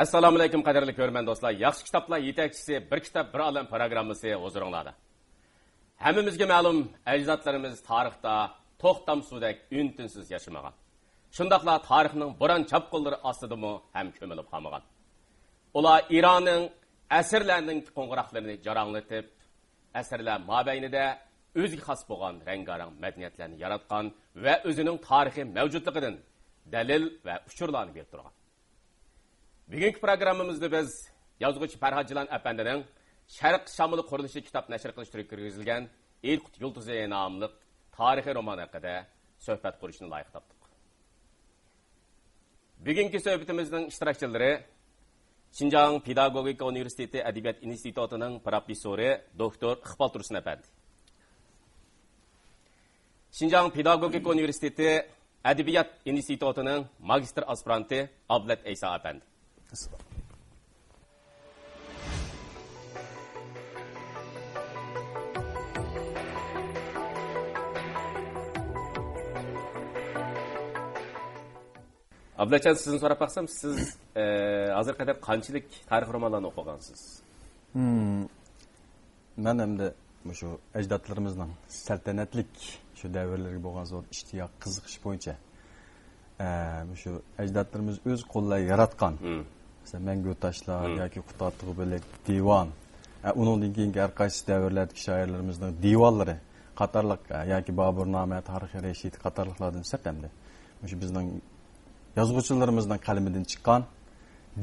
Assalomu alaykum qadrli ko'rman do'stlar. Yaxshi kitoblar yetakchisi bir kitob bir olam programmasi huzuringizda. Hammamizga ma'lum, ajdodlarimiz tarixda to'xtamsudek untinsiz yashamagan. Shundaqla tarixning bo'ron chapqinlari ostidami ham ko'milib qolmagan. Ular Ironning asrlarning qo'ng'iroqlarini jaranglatib, asrlar mobaynida o'ziga xos bo'lgan rangarang madaniyatlarni yaratgan va o'zining tarixiy mavjudligidan dalil va uchurlarni berib turgan. Bugungi programmamizda biz yozuvchi Farhodjon apandining Sharq Shamoli qurilishi kitob nashr qilish turiga kirgizilgan Elqut Yulduzi nomli tarixiy roman haqida suhbat qurishni loyiq topdik. Bugungi suhbatimizning ishtirokchilari Xinjiang Pedagogika Universiteti Adabiyot institutining professori doktor Iqbol Tursun apandi. Xinjiang Pedagogika Universiteti Adabiyot institutining magistr aspiranti Ablat Aysa apandi. Ablacan sizin so'rab baksam, siz hozir qadar qanchalik tarix romanlarini o'qigansiz? Men endi shu ajdodlarimizning saltanatlik shu davrlarga bo'lgan zo'r ishtiyoq, qiziqish bo'yicha shu ajdodlarimiz o'z qo'llari yaratgan. Mesela Mangu Taşlar yoki Qutatlığı Belek divan. Uningdan keyingi har qaysi davrlardagi shoirlarimizning divanlari qatorliq yoki Boburnoma, Tarixi Rashid qatorliqlardan saqamdi. Shu bizning yozuvchilarimizning qalamidan chiqqan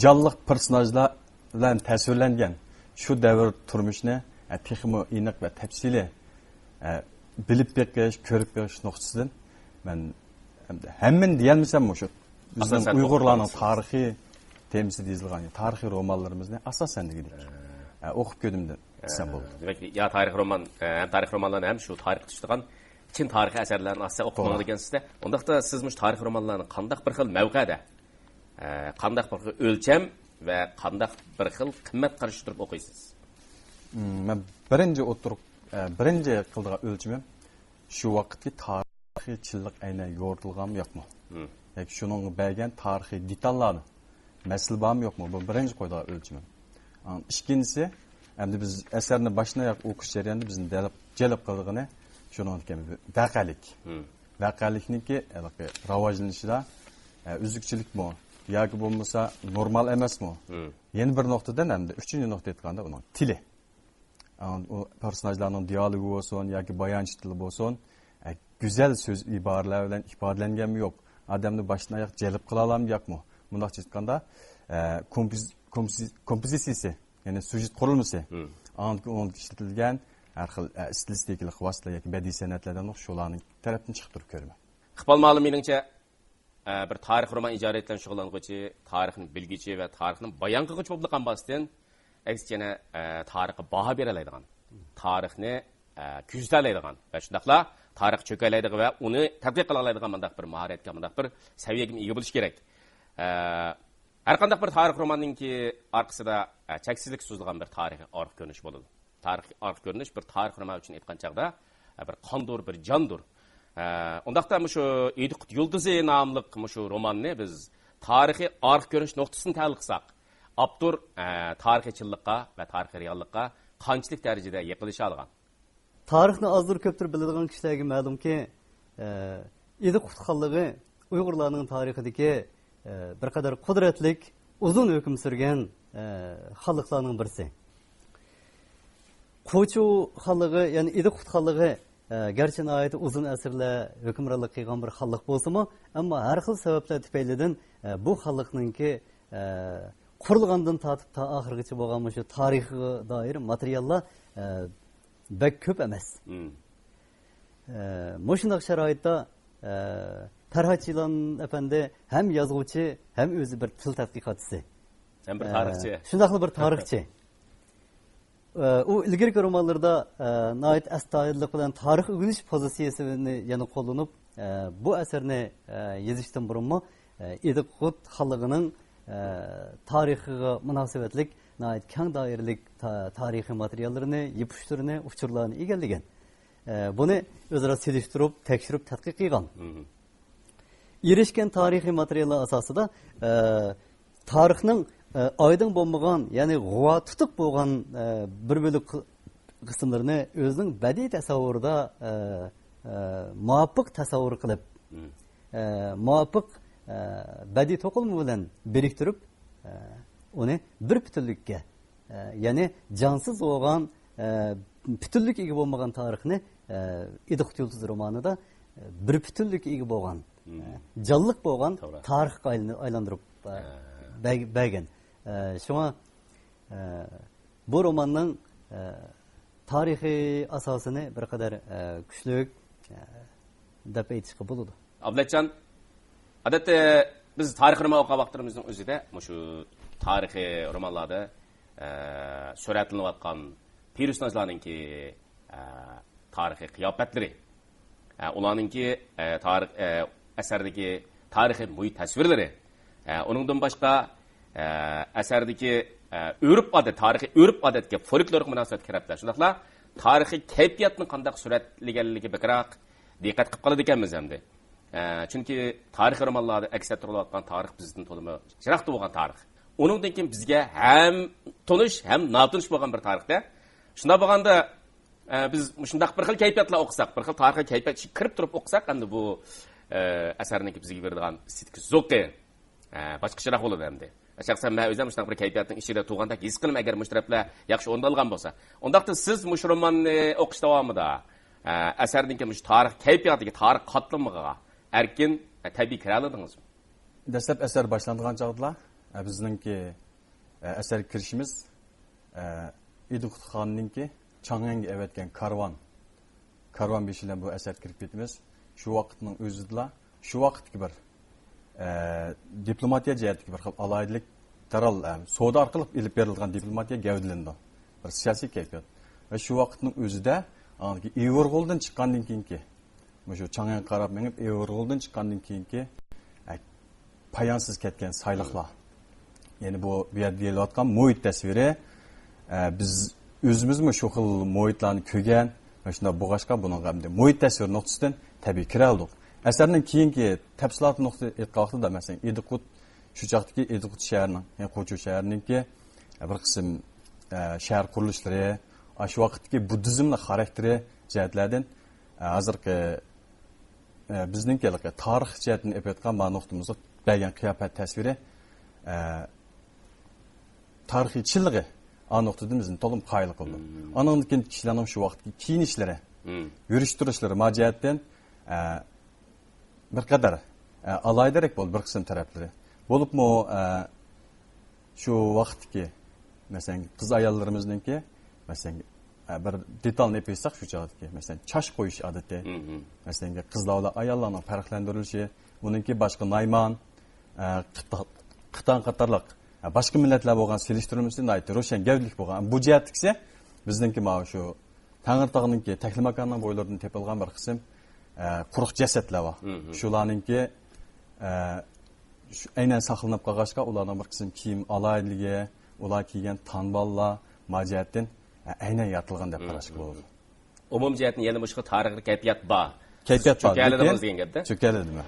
jonliq personajlar bilan tasvirlangan shu davr turmushni texmo aniq va tafsili bilib beqish, ko'rib beqish nuqtasidan men hammin deyolmasam shu bizning Uyg'urlarning tarixiy temsil edilgan tarixiy romanlarimizni asosan dedik. O'qib ko'rdim desam bo'ldi. Demak, ya tarix romanlarni ham shu tarix tushtirgan chin tarixiy asarlarni asla o'qimagan ekansizda. Undaqda siz mush tarix romanlarni qanday bir xil mavqeda, qanday bir xil o'lcham va qanday bir xil qimmat qarash turib o'qiysiz? Men birinchi qildigan o'lchimim shu vaqtki tarixchilik aynan yoritilganmi yo'qmi? Yoki shuning bergan tarixiy detallarni mesele var mı yok mu? Bu birinci koyduğu ölçümü. İkincisi, endi biz eserini başına yak okuş jarayonida bizim celep kıldığını şunu unutmayın. Vakalik. Vakalikniki rivojlanishida üzükçülük mu? Yoki bo'lmasa normal emas mi? Yeni bir noktadan hem de üçüncü nokta aytganda uning tili. O personajlarning diyalogu olsun yoki bayonchi tili olsun, güzel söz ibareler bilan ifodalanganmi yo'q? Adamni başına yak celep qila olammi yo'qmi? Bundan çıkkanda kompozisiyasi, yani sujet qurilmasi, onun işletilgan har xil stilistikalik vositalar yoki badiiy san'atlardan shularning tarafdan chiqib turib ko'raman. Iqbol ma'lum meningcha bir tarix roman ijara etgan shug'ullanuvchi, tarixni bilgichi va tarixni bayon qiluvchi bo'lgan bosdan aksiyana tarixga baho beradigan, tarixni kuzatalaydigan va shundaqla tarix cho'kalaydigan va uni tadqiq qila oladigan mendaq bir mahoratga, mendaq bir saviyaga ega bo'lish kerak. Her qanday bir tarix romanınki arkasida cheksizlik so'zilgan bir tarixiy arx ko'rinish bo'ladi. Tarixiy arx ko'rinish bir tarix roman uchun aytgan chaqda bir qondur, bir jondur. Undaqda shu Elqut Yulduzi nomli shu romanni biz tarixiy arx ko'rinish nuqtasini tahlil qilsak, avtor tarixchilikqa va tarixiy reallikqa qanchalik darajada yiqilisha olgan? Tarixni azdır ko'pdir biladigan kishilarga ma'lumki, Elqut xonligi Uyg'urlarning tarixidagi bir kadar kudretlik, uzun hüküm sürgen xallıklarının birisi. Koçu xallığı, yani İdikut xallığı gerçekten ait uzun esirle hükümranlık kıygan bir xallık bolsa mı? Ama her xil sebepler tüpeyleden bu xallıknınki kurulgandan tatıp ta ahırgıcı bolgan şu tarihi dair materyallar bek köp emes. Moşundak şeraitda Farhodjon efendi hem yazgıcı hem özü bir til tadqiqatçısı. Hem bir tarixçi. Şundaqlı bir tarixçi. O ilgirki romanlarda nait astoydillik bilan tarix o'rganish pozitsiyasini yana qo'llanib, bu asarni yozishdan burunmi Elqut xalqining tarixiga munosabatlik nait keng doiralik tarixiy materiallarini, yepishtirini, uchurlarni egallagan. Buni o'zaro selishtirib, tekshirib, tadqiq qilgan. Erişken tarihi materyaller asasında tarixning aydın bo'lmagan, ya'ni g'uva tutuq bo'lgan bir bo'lik qismlarini o'zining badiiy tasavvurida muvofiq tasavvur qilib, muvofiq badiiy to'qilma bilan biriktirib, uni bir butunlikka, ya'ni jonsiz bo'lgan, butunlik ega bo'lmagan tarixni İdiqut Yulduz romanida bir butunlikka ega bo'lgan, jonliq bo'lgan tarixga aylantirib bergan. Şuna bu romanın tarihi asasını bir kadar güçlük dep aytishga bo'ladi. Abletcan, adette biz tarix roman o'qigan vaqtlarimizning o'zida shu tarixiy romanlarda suratlanayotgan personajlarninki tarixiy qiyofatlari, ularninki tarix asardagi tarixiy muhit tasvirlari, uningdan boshqa asardagi örüp adet, tarixiy örüp adetga folklorik munosabat kiriblar. Shundaqla tarixiy kayfiyatni qanday suratlaganligi bakroq diqqat qilib qoladi ekanmiz hamda. Chunki tarixiy romanlarda aks ettirilgan tarix bizning to'limi chiroqda bo'lgan tarix. Uningdan keyin bizga ham tonish, ham notanish bo'lgan bir tarixda. Shunda bo'lganda biz shundaq bir xil kayfiyatlar o'qisak, bir xil tarixiy kayfiyat kirib turib o'qisak, endi bu asarniki bizga beradigan sitki zo'qi boshqacharoq bo'ladi hamda. Şahsen ben özüm şundan bir kayfiyatın içinde tuğanda his kılım eğer müşteripler yaxşı ondalgan bolsa. Ondaqda siz muş romanı okuş davamında əsərdinki muş tarix kayfiyatıga, tarix katlamığa erkin tabii kiraladınız mı? Dastlab asar boshlangan chog'da bizningki asar kirishimiz İdiqut xonninki Chang'anga evetgan karvon beshilan bu asar kirib ketimiz. Shu vaqtning o'zida, shu vaqtki bir diplomatiya jihatdagi bir xil alaydilik taral savdo orqali ilib berilgan diplomatiya gavdalandi. Bir siyosiy kayfiyat. Va shu vaqtning o'zida Evrg'oldan chiqqandan keyinki, shu Chang'anga qarab menib Evrg'oldan chiqqandan keyinki payonsiz ketgan sayliqlar. Ya'ni bu yerda deyilayotgan muhit tasviri biz o'zimizmi shu xil muhitlarni ko'rgan, shunda bo'g'ashqa buning hamda muhit tasviri nuqtasidan tabiiy kira oldik. Asarning keyingi tafsilot nuqta aytqanda masalan İdiqut shu chaqdagi İdiqut shahrining, ya'ni Qo'chu shahrininki bir qism shahar qurilishlari, shu vaqtdagi buddizmning xarakteri jihatlardan hozirgi bizningki tarix jihatini aytgan ma nuqtamizga bergan qiyofat tasviri tarixchiligi a nuqtadan bizni to'lim qoyil qildi. Andan keyin kishilarning shu vaqtdagi kiyinishlari, yurish turishlari ma jihatdan bir kadar alaydarak bo'ldi bir qism taraflari. Bo'libmi shu vaqtki masalan qiz ayollarimizningki masalan bir detalni aytsak shu chog'dagi masalan chash qo'yish odati, masalan qizlar va ayollarning farqlantirilishi, uningki boshqa Nayman, Qitan qatorliq boshqa millatlar bo'lgan selishtirmasdan aytdi, ro'shan gavdlik bo'lgan. Bu jihatdiksa bizningki mana shu Tangirtog'ninki Taklimakonning bo'ylaridan tepilgan bir qism quruq jasadlar var. Şularninki aynan saqlanib qolg'achqa ularning bir qism kiyim alayligi, ular kiygan tanballar majatdan aynan yatilgan deb qarashga bo'ladi. Umum jihatdan yana boshqa tarixiy kayfiyat bor. Kayfiyat bor. Cho'kaladimiz degan gapda. Cho'kaladimi?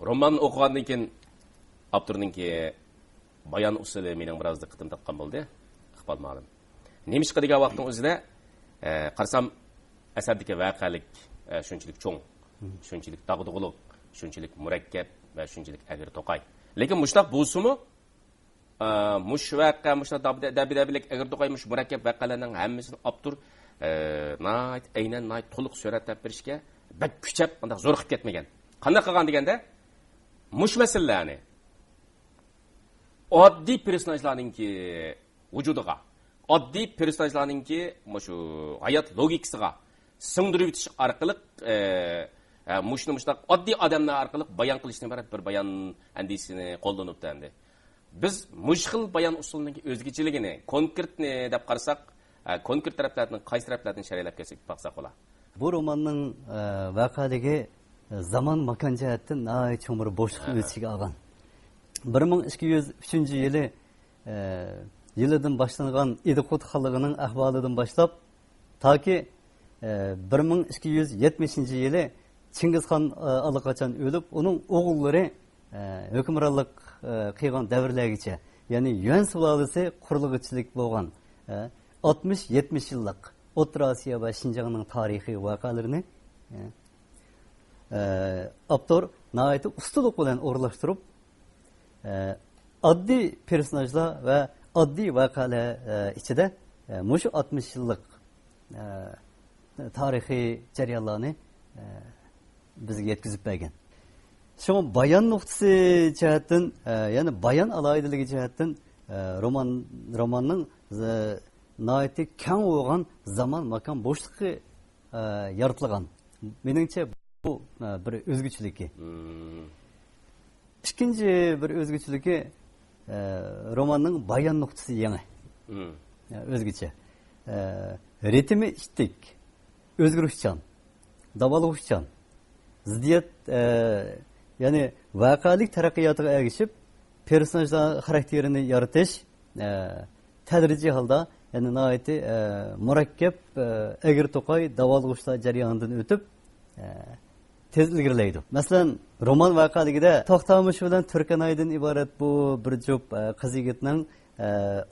Roman o'qigandan keyin avtorninki bayon usuli mening biroz diqqatim topgan bo'ldi. Iqbol ma'lum. Nemishqa degan vaqtning o'zida qarasam asardagi voqelik shunchalik cho'ng, shunchalik dag'dug'liq, shunchalik murakkab va shunchalik agir to'qay. Lekin mushtaq bo'lsa-mu, mush vaqa, mushtaq dabidabilik agir to'qay mush murakkab vaqalarning hammasini avtor aynan to'liq suratlab berishga bak kuchab, unda zo'r qilib ketmagan. Qanday qilgan deganda mush masalalarni oddiy personajlarninki vujudiga, oddiy personajlarninki shu hayot logikasiga singdirib o'tish orqali mushtaq oddiy odamlar orqali bayon qilishni iborat bir bayon andisini qo'llanibdi endi. Biz mushxil bayon usulining o'zgachiligini, konkretni deb qarasak, konkret taraflarning qaysi taraflardan sharhlab kelsak baqsaq bo'lar. Bu romanning voqealigi zaman makan jihatdan cho'ng bir bo'shliq o'tishiga olgan. 1203 yilidan boshlangan İdiqut xalqining ahvolidan boshlab toki 1270 yılı Çingizхан allaqachon o'lib, uning o'g'illari hukmronlik qilgan davrlargacha, ya'ni Yuan sulolasi qurilg'ichilik bo'lgan 60-70 yillik O'rta Osiyo va Shinjongning tarixiy voqealarini avtor nihoyat ustulik bilan o'rlashtirib, oddiy personajlar va oddiy voqealar ichida mushu 60 yillik tarixiy jarayonlarni bizga yetkazib bergan. Şu bayan nuqtasi jihatdan, ya'ni bayan alohidaligi jihatdan romanning nihoyatda keng bo'lgan zamon makon bo'shliqi yaratilgan. Meningcha bu bir o'zguchiligi. Ikkinchi bir o'zguchiligi romanning bayan nuqtasi yangi. O'zgacha. Ritmi ittik, o'zgarishchan, davoluvchan, ziddiyat, ya'ni voqelik taraqqiyotiga ergishib, personajlar xarakterini yaratish tadrijiy holda, ya'ni nihoyatda murakkab, egri to'qay davoluvchilar jarayonidan o'tib tez ilgarilaydi. Masalan, roman voqeligida To'xtamish bilan Turkanaydan iborat bu bir jup qiz yigitning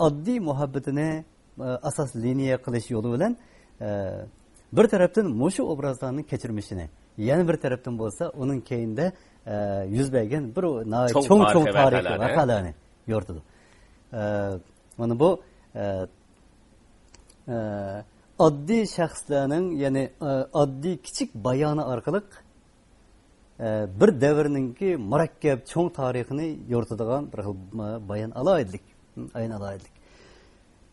oddiy muhabbatini asas liniya qilish yo'li bilan bir tarafdan mushu obrazlarning kechirmishini, yana bir tarafdan bo'lsa uning keyinda yuz bergan bir cho'ng tarixiy voqealarni yoritadi. Mana bu oddiy shaxslarning, ya'ni oddiy kichik bayoni orqali bir davrninki murakkab cho'ng tarixini yoritadigan bir bayon alohidlik, ayni alohidlik.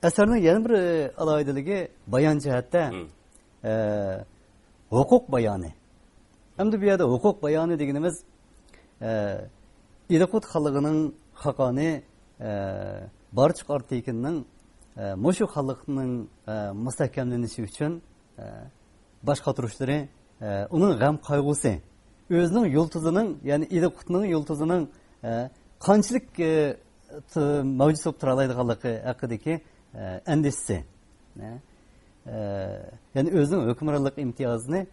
Asarning yana bir alohidaligi bayon jihatda huquq bayoni. Hamda bu yerda huquq bayoni deganimiz Idiqut xalqining haqoni Barchiq Artekinning mushu xalqning mustahkamlanishi uchun boshqa turishlari, uning g'am qayg'usi, o'zining yultuzining, ya'ni Idiqutning yultuzining qanchalik mavjud bo'lib tura oladiganligi haqidagi endişsi. Yani özünün hükümranlık imtiyazını,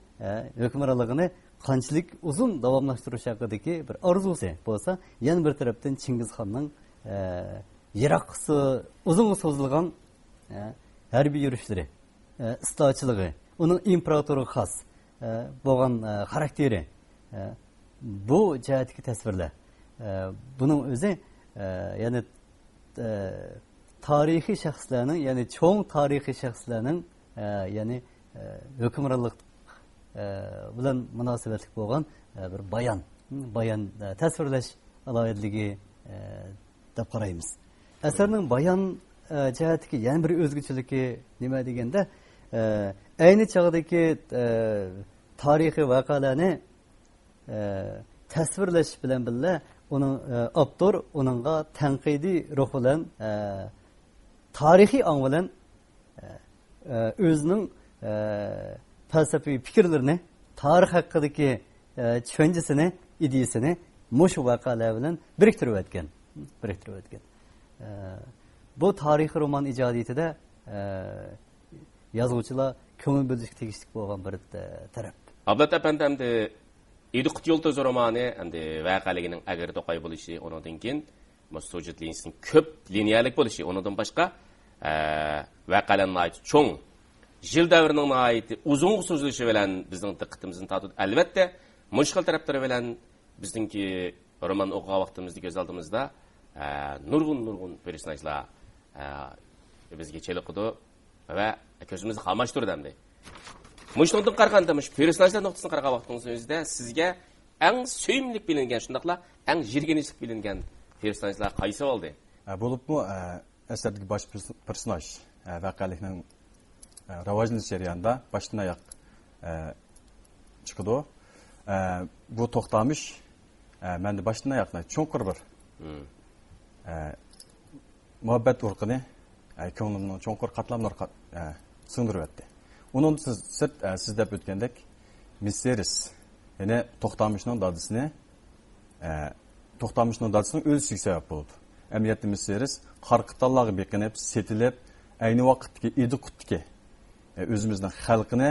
hükümranlığını qanchalik uzun davomlashtirish haqidagi bir orzusi bo'lsa, yana bir tarafdan Chingizxonning yiroqsi, uzun so'zilgan harbiy yurishlari, istochiligi, uning imperatoriga xos bo'lgan xarakteri, bu jihatdagi tasvirlar. Buning o'zi ya'ni tarixiy shaxslarning, ya'ni cho'ng tarixiy shaxslarning, ya'ni hukmronlik bilan munosabatli bo'lgan bir bayon tasvirlash alohidligi deb qaraymiz. Asarning bayon jihatdagi yana bir o'zguchiligi nima deganda, ayni chog'dagi tarixiy voqealarni tasvirlash bilan birga uning avtor uningga tanqidiy ruh bilan, tarixiy ong bilan o'zining falsafiy fikrlarini, tarix haqidagi tushunchasini, ideyasini mushu voqealar bilan biriktirib o'tgan. Bu tarixiy roman ijodiyatida yozuvchilar ko'ngil bo'lishga tegishli bo'lgan bir taraf. Ablat apandi hamda Idiqut Yultuzi romani hamda voqealigining agar to'qay bo'lishi, undan keyin sujet liniyasining ko'p liniyalik bo'lishi, undan boshqa voqealarning cho'ng yil davrining uzun so'zilishi bilan bizning diqqatimizni tortadi. Albatta, mushkil taraflari bilan bizningki roman o'qigan vaqtimizda ko'z oldimizda nurg'un personajlar bizga cheliqdi va ko'zimizni qamashtirdi hamda. Mushundan qaraganda, personajlar nuqtasini qaragan vaqtingizda o'zida sizga eng suyimlik bilingan, shundaqla eng jirginishlik bilingan personajlar qaysi bo'ldi? Bo'libmi, asardagi bosh personaj voqealikning rivojlanish jarayonida boshdan oyoq chiqdi. Bu To'xtamish menda boshdan oyoqni cho'nqur bir muhabbat urqini ko'nglimning cho'nqur qatlamlariga singdirib o'tdi. Onun siz deb o'tgandek Miseris, ya'ni To'xtamishning dadisining o'lisiga sabab bo'ldi. Amniyatda Miseris Qarqitallarga beqinib, setilib, ayni vaqtdagi Idiqutdagi o'zimizning xalqini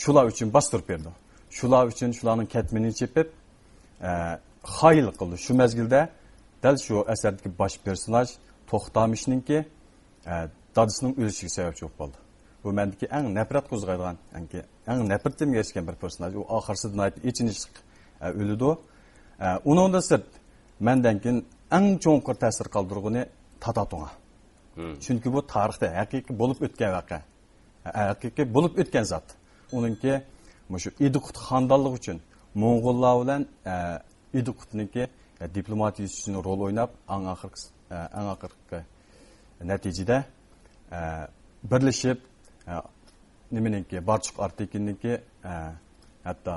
shular uchun bostirib berdi. Shular uchun shularning ketmini chepib, xayil qildi. Shu mezgilda dal shu asardagi bosh personaj To'xtamishninki dadisining o'lishiga sababchi bo'ldi. Bu mendagi eng nafrat qo'zg'aydigan, eng nafratimga erishgan bir personaj. U oxirsida ichinishlik o'lidi. Uningdan sirt mendan keyin eng cho'nqur ta'sir qoldirgani Tatatunga. Chunki bu tarixda haqiqiy bo'lib o'tgan voqea. Haqiqiy bo'lib o'tgan zot. Uningki shu Idiqut xondanligi uchun Mo'ng'ullar bilan Idiqutniki diplomatiya uchun rol o'ynab, eng oxirgi natijada birlashib nimeniki Barchiq Artekinniki hatto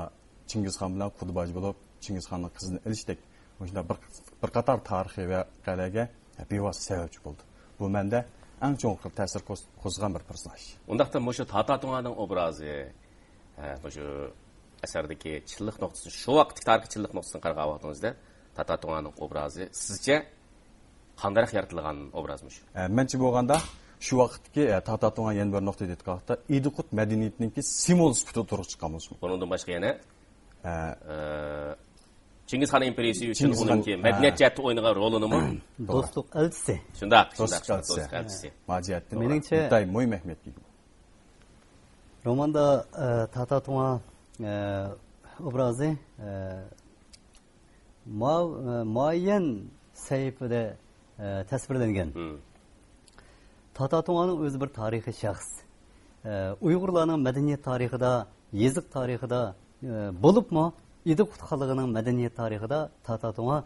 Chingizxon bilan Qudboj bo'lib Chingizxonning qizini ilishdik. Shunda bir qator tarixiy voqealarga bevosita sababchi bo'ldi. Bu menda eng cho'nqur ta'sir qo'zg'agan bir personaj. Undaqda shu Tatatunganing obrazi, shu asardagi chilliq nuqtasini, shu vaqtdagi tarixiy chilliq nuqtasini qarab vaqtingizda Tatatunganing obrazi sizcha qanday yaratilgan obrazmi shu? Menchi bo'lganda shu vaqtdagi Tatatunga yana bir nuqta aytganda Idiqut madaniyatiningki simvol sifatida turib chiqqan bo'lsa. Bundan boshqa yana Chingizxon imperiyasi uchun uningki madaniyat jihatda o'ynagan rolini do'stlik elchisi. Shundaq, do'stlik elchisi. Majiyatdan Meningcha mo'y Mehmetga. Romanda Tatatunga obrazi muayyan sayfida tasvirlangan. Tatatunganing o'zi bir tarixiy shaxs. Uyg'urlarning madaniyat tarixida, yeziq tarixida bo'libmi, Idiqut xalqining madaniyat tarixida Tatatunga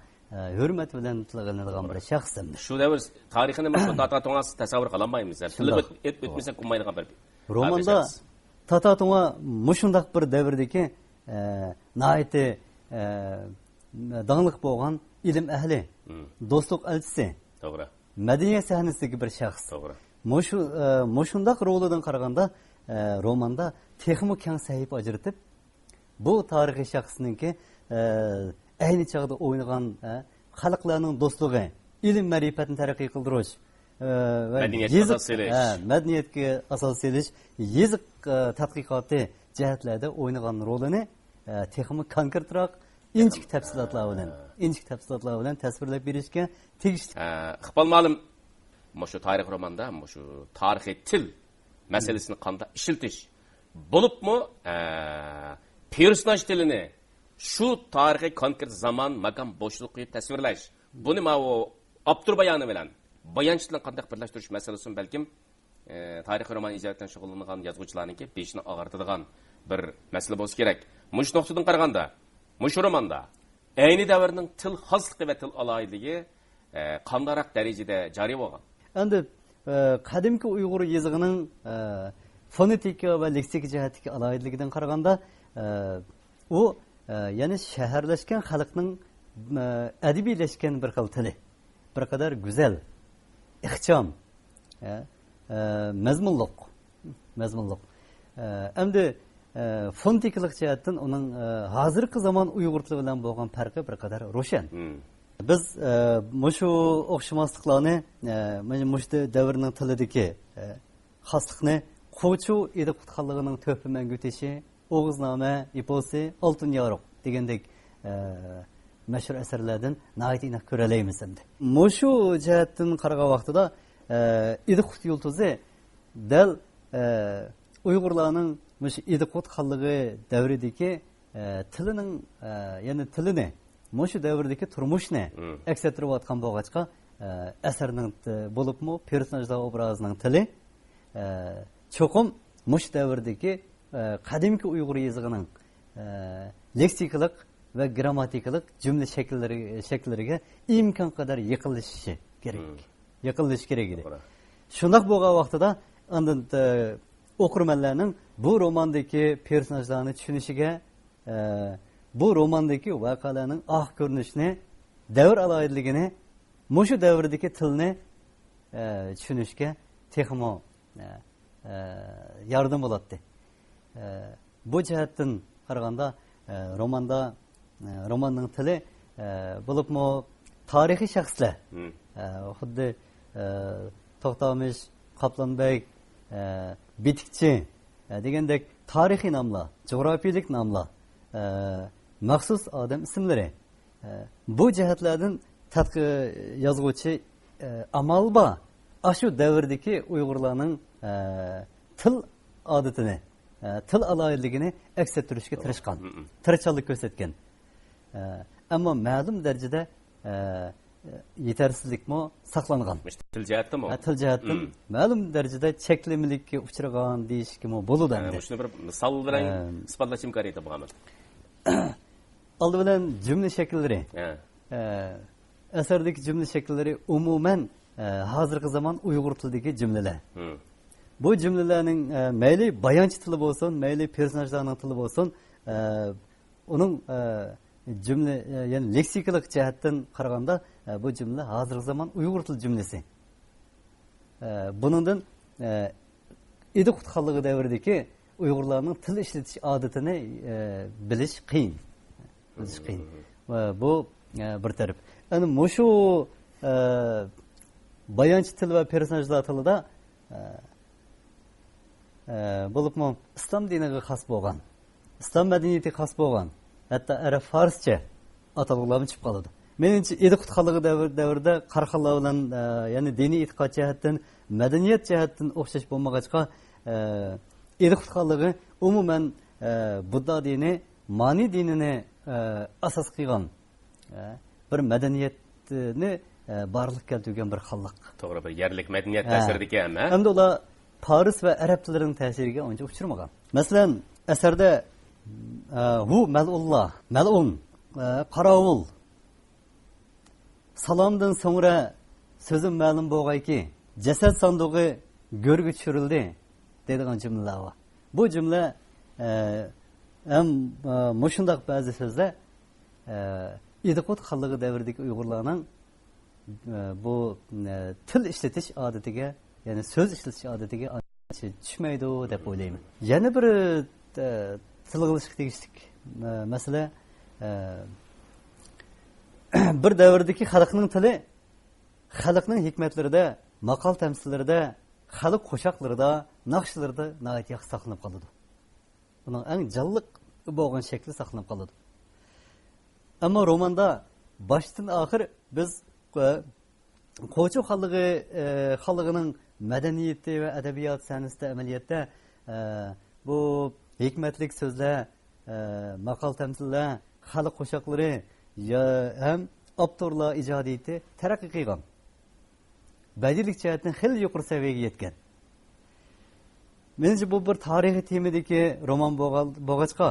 hurmat bilan tillanadigan bir shaxs. Shu davr tarixini mana Tatatunga tasavvur qila olmaymiz. Tilib o'tmasa bo'lmaydigan bir. Romanda Tatatunga mushundaq bir davrdagi nihoyatda dangliq bo'lgan ilm ahli, do'stlik elchisi. To'g'ri. Madaniyat sahnasidagi bir shaxs. To'g'ri. Mushundaq rolidan qaraganda romanda texnik keng sahif ajratib bu tarixiy shaxsningki ayni chog'da o'ynagan xalqlarning do'stligi, ilm ma'rifatni taraqqiy qildirish va madaniyatga asos solish, yeziq tadqiqoti jihatlarda o'ynagan rolini texnik konkretroq inchik tafsilotlar bilan tasvirlab berishga tegishli. Iqbol ma'lum shu tarix romanda shu tarixiy til masalasini qanday ishiltish bo'libmi? Personaj tilini shu tarixiy konkret zaman, makon bo'shliqni tasvirlash. Buni o abtur bayoni bilan bayonchilikni qanday birlashtirish masalasini balkim tarixiy roman ijodidan shug'ullangan yozuvchilarningki beshini og'irtadigan bir masala bo'lsa kerak. Mush nuqtadan qaraganda, mush romanda ayni davrning til xosligi va til aloyidligi qandayroq darajada joriy bo'lgan? Endi qadimki Uyg'ur yozig'ining fonetika va leksika jihatdagi aloyidligidan qaraganda u ya'ni shaharlashgan xalqning adabiylashgan bir xil tili, bir qadar go'zal, ixcham, mazmunliq. Endi fonetikalik jihatdan uning hozirgi zamon Uyg'ur tili bilan bo'lgan farqi bir qadar ro'shan. Biz shu o'xshamasliklarni shu davrning tilidagi xoslikni Qo'chu Idiqut xalqining to'pi mangutishi, O'g'iznoma, Iposi, Oltin yoriq degandek mashhur asarlardan nihoyat aniq ko'ra olamiz endi. Shu jihatdan qaragan vaqtida Idiqut yulduzi dal Uyg'urlarning shu Idiqut xalqi davridagi tilining ya'ni tilini shu davrdagi turmushni aks ettirayotgan bo'lg'achqa asarning bo'libmi personajlar obrazining tili cho'qim shu davrdagi qadimki Uyg'ur yozig'ining leksikalik va grammatikalik jumla shakllariga imkon qadar yaqinlashishi kerak edi. Shundoq bo'lgan vaqtida o'qirmanlarning bu romandagi personajlarni tushunishiga, bu romandagi voqealarning ko'rinishini, davr aloyidligini, shu davrdagi tilni tushunishga texmo yordam bo'ladi. Bu jihatdan qaraganda romanning tili bo'libmi tarixiy shaxslar, xuddi To'xtamish, Qoplonbek, Bitikchi degandek tarixiy nomlar, coğrafiylik nomlar, maxsus odam ismlari. Bu jihatlardan yozuvchi amal bor. Shu davrdagi Uyg'urlarning til odatini, til aloyidligini aks ettirishga tirishgan, tirishchilik ko'rsatgan. Ammo ma'lum darajada yetersizlikmi saqlangan. Til jihatdami? Til jihatdan ma'lum darajada cheklamalikka uchragan deyishga bo'ladi. Shuni bir misol bilan isbotlash imkoniyati bormi? Oldi bilan jumla shakllari. Asardagi jumla shakllari umuman hozirgi zamon Uyg'ur tilidagi jumlalar. Bu cümlelerin mayli bayançı tili bo'lsin, mayli personajlarning tili bo'lsin, uning cümle yani leksikalik jihatdan qaraganda bu cümle hozirgi zaman Uyg'ur tili cümlesi. Bunundan idi qutqanligi davridagi Uyg'urlarning til ishlatish odatini bilish qiyin. Bu bir taraf. Yani mushu bayançı til va personajlar tilida bo'libmi islom diniga xos bo'lgan, islom madaniyatiga xos bo'lgan, hatto arab farscha atalg'ular chiqib qoladi. Menimcha edi qutqanligi davrida qarxonlar bilan ya'ni diniy e'tiqod jihatdan, madaniyat jihatdan o'xshash bo'lmag'achqa edi qutqanligi umuman Budda dini, mani dinini asos qilgan bir madaniyatni barliq keltirgan bir xalq. To'g'ri, bir yerlik madaniyat ta'siridagi ham. Hamda ular Paris ve Arap tillerinin tesiriga onca uçurmagan. Mesela eserde hu melullah, melun, karavul, salamdan sonra sözüm məlum boğay ki, ceset sandığı görgü çürüldü dediğin cümleler var. Bu cümle hem muşundak bazı sözler idikut hallığı devirdeki Uygurlarının bu til işletiş adetiga yani söz işletish odatiga tushmaydi deb o'ylayman. Yana bir tilg'ilishga tegishlik masala bir davrdagi xalqning tili, xalqning hikmatlarida, maqol tamsillarida, xalq qo'shoqlarida, naqshlarida nihoyat yaxshi saqlanib qoladi. Buning eng jonliq bo'lgan shakli saqlanib qoladi. Ammo romanda boshdan oxir biz Qo'chu xalqining madaniyati va adabiyot sanasida amaliyotda bu hikmatlik so'zlar, maqol tamsillar, xalq qo'shoqlari ham avtorlar ijodiyati taraqqiy qilgan. Badiiylik jihatdan xil yuqori saviyaga yetgan. Menimcha bu bir tarixiy temadagi roman bo'lg'achqa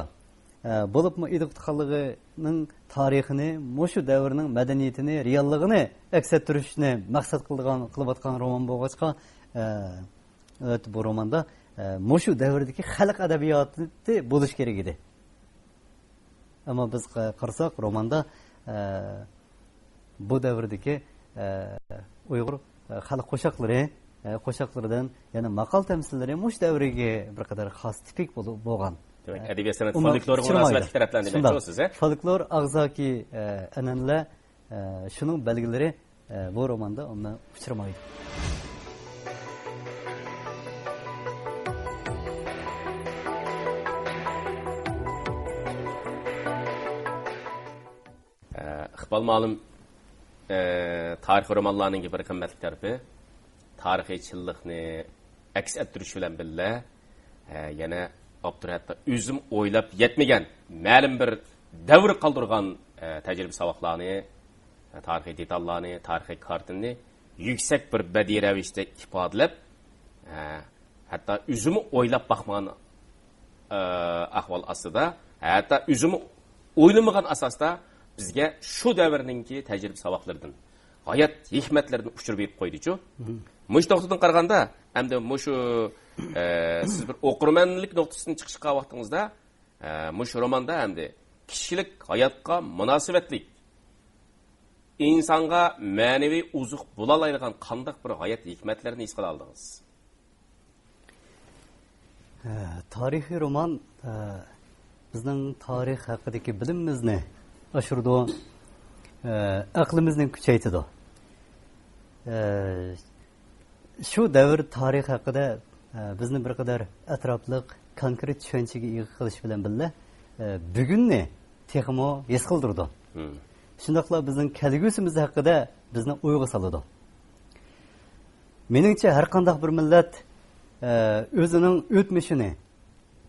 bo'libmi idiq xalqining tarixini, mushu davrning madaniyatini, realligini aks ettirishni maqsad qilayotgan roman bo'lg'achqa bu romanda mushu davrdagi xalq adabiyoti bo'lish kerak edi. Ammo biz qarasak romanda bu davrdagi Uyg'ur xalq qo'shoqlaridan yana maqol tamsillari mush davriga bir qadar xos tipik bo'lgan. Demek edebiyat sanat folklor münasebetli taraflarını demek siz. Folklor ağzaki ananlar şunun belgeleri bu romanda onunla uçuramaydı. İqbal malum tarix romanlarının bir kıymetli tarafı tarihi çıllıqni aks ettirish bilan birga yana Abdurhatto o'zim o'ylab yetmagan ma'lum bir davr qoldirgan tajriba saboqlarni, tarixiy detallarni, tarixiy kartini yuksak bir badiiy ravishda ifodalab, hatto o'zim o'ylab baxmagan ahvol ostida, hatto o'zim o'ylamagan asosda bizga shu davrninki tajriba saboqlaridan, hayot hikmatlaridan uchirib berib qo'ydi-ku. Mush to'xtadan qaraganda, hamda mushu siz bir o'qirmanlik nuqtasidan chiqishga vaqtingizda mush romanda hamda kishilik hayotga munosabatlik insonga ma'naviy uzuq bo'la oladigan qanday bir hayot hikmatlarini his qila oldingiz? Tarixiy roman bizning tarix haqidagi bilimimizni oshirdi, aqlimizni kuchaytirdi. Shu davr tarix haqida bizni bir qadar atrofliq konkret tushunchaga ega qilish bilan birga bugunni texmo his qildirdi. Shundaqla bizning kelgusimiz haqida bizni o'yga soladi. Meningcha har qanday bir millat o'zining o'tmishini,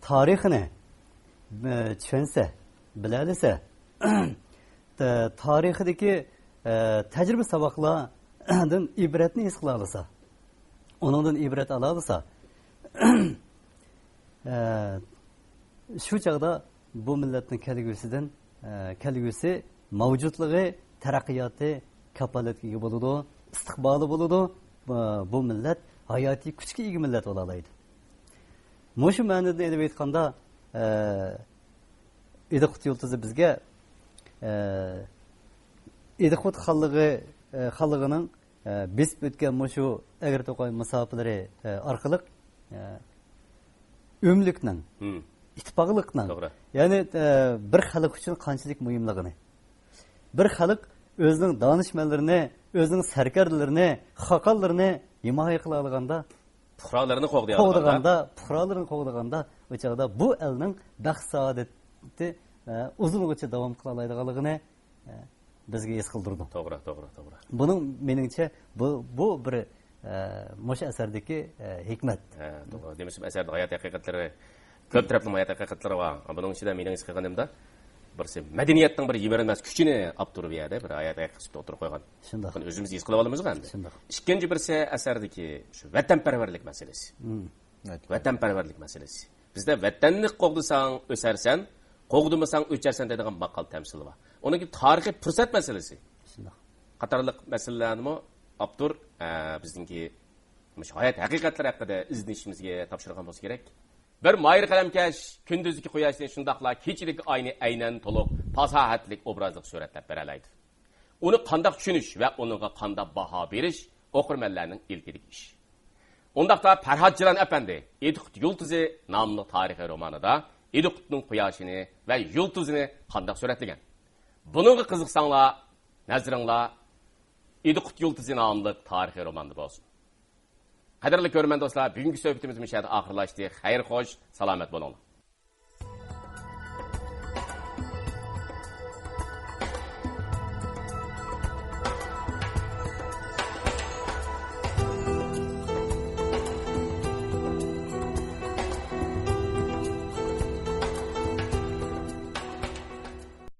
tarixini tushunsa, bilalasa, tarixidagi tajriba saboqlardan ibratni his qila olsa, onundan ibrat ola olsa, shu chog'da bu millatning kelgusi mavjudligi, taraqqiyoti kapolatga ega bo'ladi, istiqboli bo'ladi. Bu millat hayotiy kuchga ega millat bo'la oladi. Mushu ma'noda elib aytganda, Ediqut yultuzi bizga Ediqut xalqining besib o'tgan mushu agar to'qay musofirlari orqali o'mlikning, ittifoqlikning, ya'ni bir xalq uchun qanchalik muhimligini, bir xalq o'zining donishmandlarini, o'zining sarkarlarini, xaqonlarini himoya qila olganda, puhralarini qo'g'daganda, o'chaqda bu elning baxt saodati uzungacha davom qila oladiganligini bizga his qildirdi. To'g'ri. Buning meningcha bu bir mushu asardagi hikmat. To'g'ri. Demak, asarda hayot haqiqatlari, ko'p taraflama hayot haqiqatlari bor. Buning ichida mening his qilganimda birisi madaniyatning bir yemirilmas kuchini olib turib berdi, bir hayot haqiqatida o'tirib qo'ygan. Shunday. Buni o'zimiz his qilib olamiz endi. Shunday. Ikkinchi birisi asardagi shu vatanparvarlik masalasi. Vatanparvarlik masalasi. Bizda vatanni qo'g'disang o'sarsan, qo'g'dimasang o'charsan degan maqol tamsili bor. Uniki tarixiy fursat masalasi. Shunday. Qatorliq masalalarni Abdur bizningki hayot haqiqatlari haqida izlanishimizga topshirgan bo'lsa kerak. Bir mayr qalamkash kunduzgi quyoshni shundaqla kechidagi oyni aynan to'liq fasohatlik obrazlik suratlab beralaydi. Uni qanday tushunish va uningga qanday baho berish o'qirmanlarning ilkilik ish. Undaqda Farhod Jilan apandi Ediqut yultuzi nomli tarixiy romanida Ediqutning quyoshini va yulduzini qanday suratlagan. Buningga qiziqsanglar, nazaringlar Ediqut yultuzi nomli tarixiy romanda bo'lsin. Qadrli ko'rman do'stlar, bugungi suhbatimiz mushada oxirlashdi. Xayr, xo'sh, salomat bo'linglar.